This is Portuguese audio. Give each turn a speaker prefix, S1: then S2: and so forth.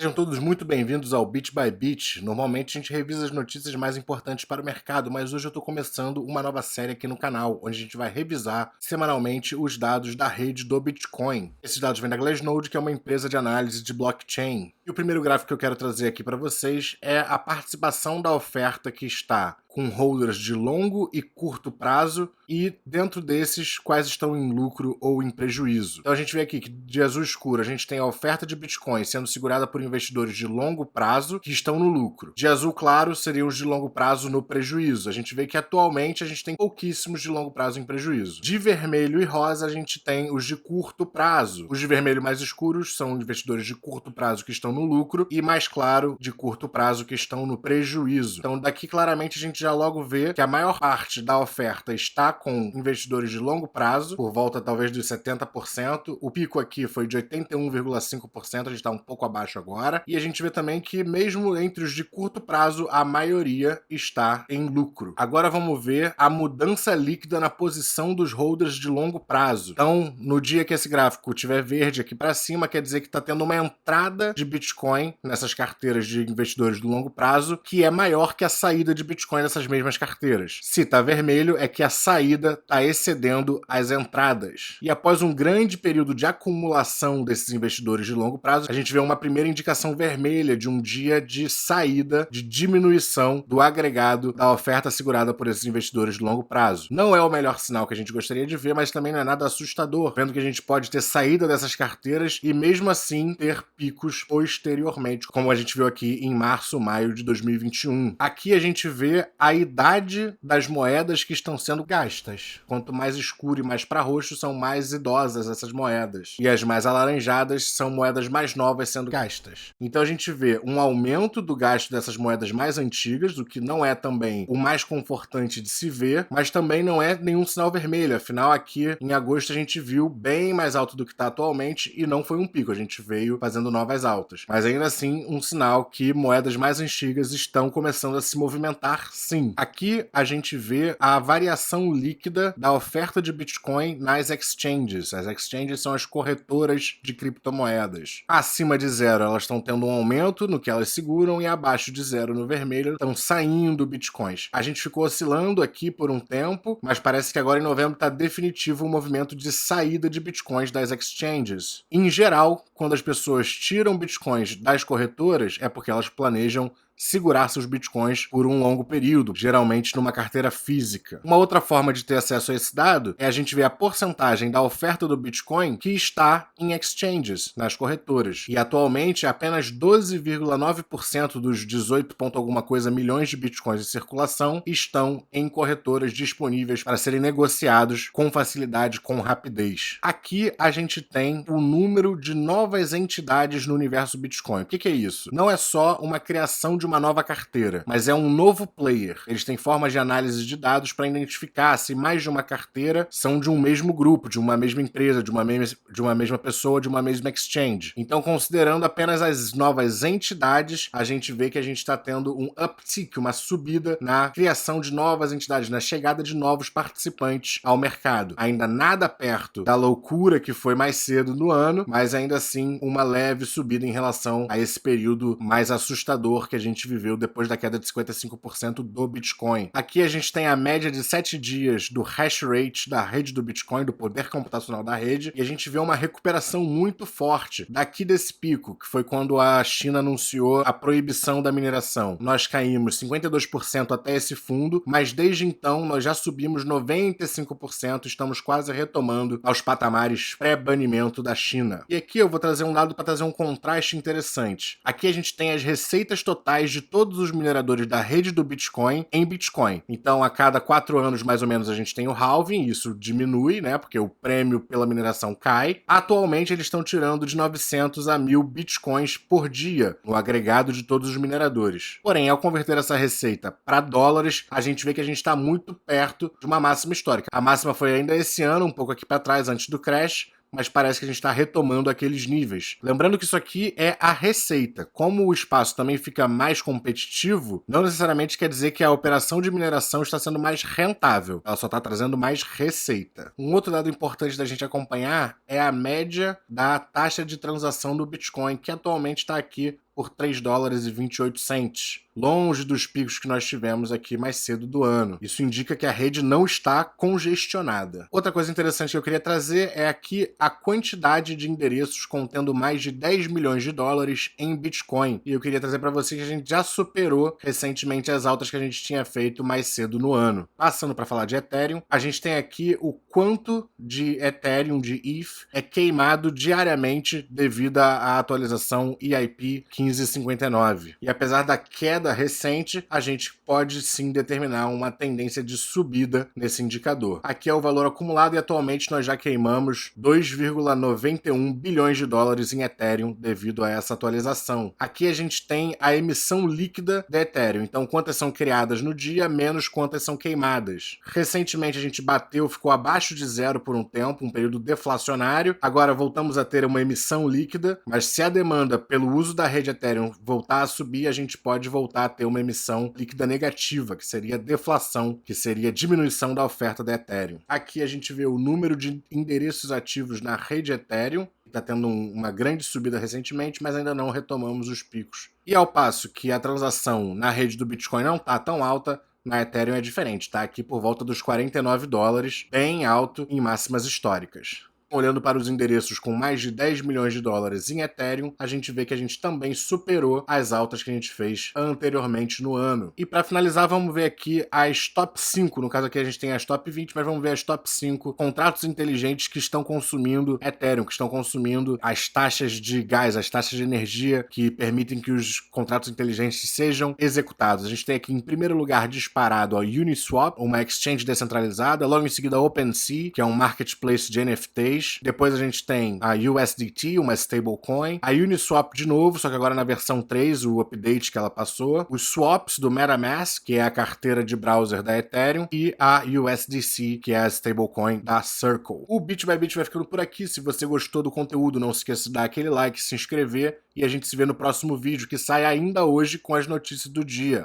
S1: Sejam todos muito bem-vindos ao Bit by Bit. Normalmente a gente revisa as notícias mais importantes para o mercado, mas hoje eu estou começando uma nova série aqui no canal, onde a gente vai revisar semanalmente os dados da rede do Bitcoin. Esses dados vêm da Glassnode, que é uma empresa de análise de blockchain. E o primeiro gráfico que eu quero trazer aqui para vocês é a participação da oferta que está com holders de longo e curto prazo e dentro desses quais estão em lucro ou em prejuízo. Então a gente vê aqui que de azul escuro a gente tem a oferta de Bitcoin sendo segurada por investidores de longo prazo que estão no lucro. De azul claro seriam os de longo prazo no prejuízo. A gente vê que atualmente a gente tem pouquíssimos de longo prazo em prejuízo. De vermelho e rosa a gente tem os de curto prazo. Os de vermelho mais escuros são investidores de curto prazo que estão no lucro e mais claro de curto prazo que estão no prejuízo. Então daqui claramente a gente já logo vê que a maior parte da oferta está com investidores de longo prazo, por volta talvez dos 70%. O pico aqui foi de 81,5%, a gente está um pouco abaixo agora. E a gente vê também que mesmo entre os de curto prazo, a maioria está em lucro. Agora vamos ver a mudança líquida na posição dos holders de longo prazo. Então, no dia que esse gráfico estiver verde aqui para cima, quer dizer que está tendo uma entrada de Bitcoin nessas carteiras de investidores de longo prazo, que é maior que a saída de Bitcoin dessas mesmas carteiras. Se está vermelho, é que a saída está excedendo as entradas. E após um grande período de acumulação desses investidores de longo prazo, a gente vê uma primeira indicação vermelha de um dia de saída, de diminuição do agregado da oferta segurada por esses investidores de longo prazo. Não é o melhor sinal que a gente gostaria de ver, mas também não é nada assustador, vendo que a gente pode ter saída dessas carteiras e mesmo assim ter picos posteriormente, como a gente viu aqui em março, maio de 2021. Aqui a gente vê a idade das moedas que estão sendo gastas. Quanto mais escuro e mais para roxo, são mais idosas essas moedas. E as mais alaranjadas são moedas mais novas sendo gastas. Então a gente vê um aumento do gasto dessas moedas mais antigas, o que não é também o mais confortante de se ver, mas também não é nenhum sinal vermelho. Afinal, aqui em agosto a gente viu bem mais alto do que está atualmente e não foi um pico. A gente veio fazendo novas altas. Mas ainda assim, um sinal que moedas mais antigas estão começando a se movimentar, sim. Aqui a gente vê a variação líquida da oferta de Bitcoin nas exchanges. As exchanges são as corretoras de criptomoedas. Acima de zero, elas estão tendo um aumento no que elas seguram e abaixo de zero no vermelho estão saindo Bitcoins. A gente ficou oscilando aqui por um tempo, mas parece que agora em novembro está definitivo o movimento de saída de Bitcoins das exchanges. Em geral, quando as pessoas tiram Bitcoins das corretoras, é porque elas planejam segurar seus bitcoins por um longo período, geralmente numa carteira física. Uma outra forma de ter acesso a esse dado é a gente ver a porcentagem da oferta do Bitcoin que está em exchanges, nas corretoras. E atualmente apenas 12,9% dos 18 ponto alguma coisa milhões de bitcoins em circulação estão em corretoras disponíveis para serem negociados com facilidade, com rapidez. Aqui a gente tem o número de novas entidades no universo Bitcoin. O que é isso? Não é só uma criação de uma nova carteira, mas é um novo player. Eles têm formas de análise de dados para identificar se mais de uma carteira são de um mesmo grupo, de uma mesma empresa, de uma mesma pessoa, de uma mesma exchange. Então, considerando apenas as novas entidades, a gente vê que a gente está tendo um uptick, uma subida na criação de novas entidades, na chegada de novos participantes ao mercado. Ainda nada perto da loucura que foi mais cedo no ano, mas ainda assim uma leve subida em relação a esse período mais assustador que a gente viveu depois da queda de 55% do Bitcoin. Aqui a gente tem a média de 7 dias do hash rate da rede do Bitcoin, do poder computacional da rede, e a gente vê uma recuperação muito forte daqui desse pico, que foi quando a China anunciou a proibição da mineração. Nós caímos 52% até esse fundo, mas desde então nós já subimos 95%, estamos quase retomando aos patamares pré-banimento da China. E aqui eu vou trazer um dado para trazer um contraste interessante. Aqui a gente tem as receitas totais de todos os mineradores da rede do Bitcoin em Bitcoin. Então, a cada 4 anos, mais ou menos, a gente tem o halving, isso diminui, né, porque o prêmio pela mineração cai. Atualmente, eles estão tirando de 900 a 1.000 Bitcoins por dia, no agregado de todos os mineradores. Porém, ao converter essa receita para dólares, a gente vê que a gente está muito perto de uma máxima histórica. A máxima foi ainda esse ano, um pouco aqui para trás, antes do crash, mas parece que a gente está retomando aqueles níveis. Lembrando que isso aqui é a receita. Como o espaço também fica mais competitivo, não necessariamente quer dizer que a operação de mineração está sendo mais rentável. Ela só está trazendo mais receita. Um outro dado importante da gente acompanhar é a média da taxa de transação do Bitcoin, que atualmente está aqui por $3,28, longe dos picos que nós tivemos aqui mais cedo do ano. Isso indica que a rede não está congestionada. Outra coisa interessante que eu queria trazer é aqui a quantidade de endereços contendo mais de 10 milhões de dólares em Bitcoin. E eu queria trazer para vocês que a gente já superou recentemente as altas que a gente tinha feito mais cedo no ano. Passando para falar de Ethereum, a gente tem aqui o quanto de Ethereum, de ETH, é queimado diariamente devido à atualização EIP 1559. E apesar da queda recente, a gente pode sim determinar uma tendência de subida nesse indicador. Aqui é o valor acumulado e atualmente nós já queimamos 2,91 bilhões de dólares em Ethereum devido a essa atualização. Aqui a gente tem a emissão líquida de Ethereum, então quantas são criadas no dia, menos quantas são queimadas. Recentemente a gente bateu, ficou abaixo de zero por um tempo, um período deflacionário. Agora voltamos a ter uma emissão líquida, mas se a demanda pelo uso da rede Ethereum voltar a subir, a gente pode voltar a ter uma emissão líquida negativa, que seria deflação, que seria diminuição da oferta da Ethereum. Aqui a gente vê o número de endereços ativos na rede Ethereum, está tendo uma grande subida recentemente, mas ainda não retomamos os picos. E ao passo que a transação na rede do Bitcoin não está tão alta, na Ethereum é diferente, tá aqui por volta dos $49, bem alto em máximas históricas. Olhando para os endereços com mais de 10 milhões de dólares em Ethereum, a gente vê que a gente também superou as altas que a gente fez anteriormente no ano. E para finalizar, vamos ver aqui as top 5, no caso aqui a gente tem as top 20, mas vamos ver as top 5 contratos inteligentes que estão consumindo Ethereum, que estão consumindo as taxas de gás, as taxas de energia que permitem que os contratos inteligentes sejam executados. A gente tem aqui em primeiro lugar disparado a Uniswap, uma exchange descentralizada, logo em seguida a OpenSea, que é um marketplace de NFTs. Depois a gente tem a USDT, uma stablecoin, a Uniswap de novo, só que agora na versão 3, o update que ela passou, os swaps do MetaMask, que é a carteira de browser da Ethereum, e a USDC, que é a stablecoin da Circle. O Bit by Bit vai ficando por aqui. Se você gostou do conteúdo, não se esqueça de dar aquele like, se inscrever, e a gente se vê no próximo vídeo, que sai ainda hoje com as notícias do dia.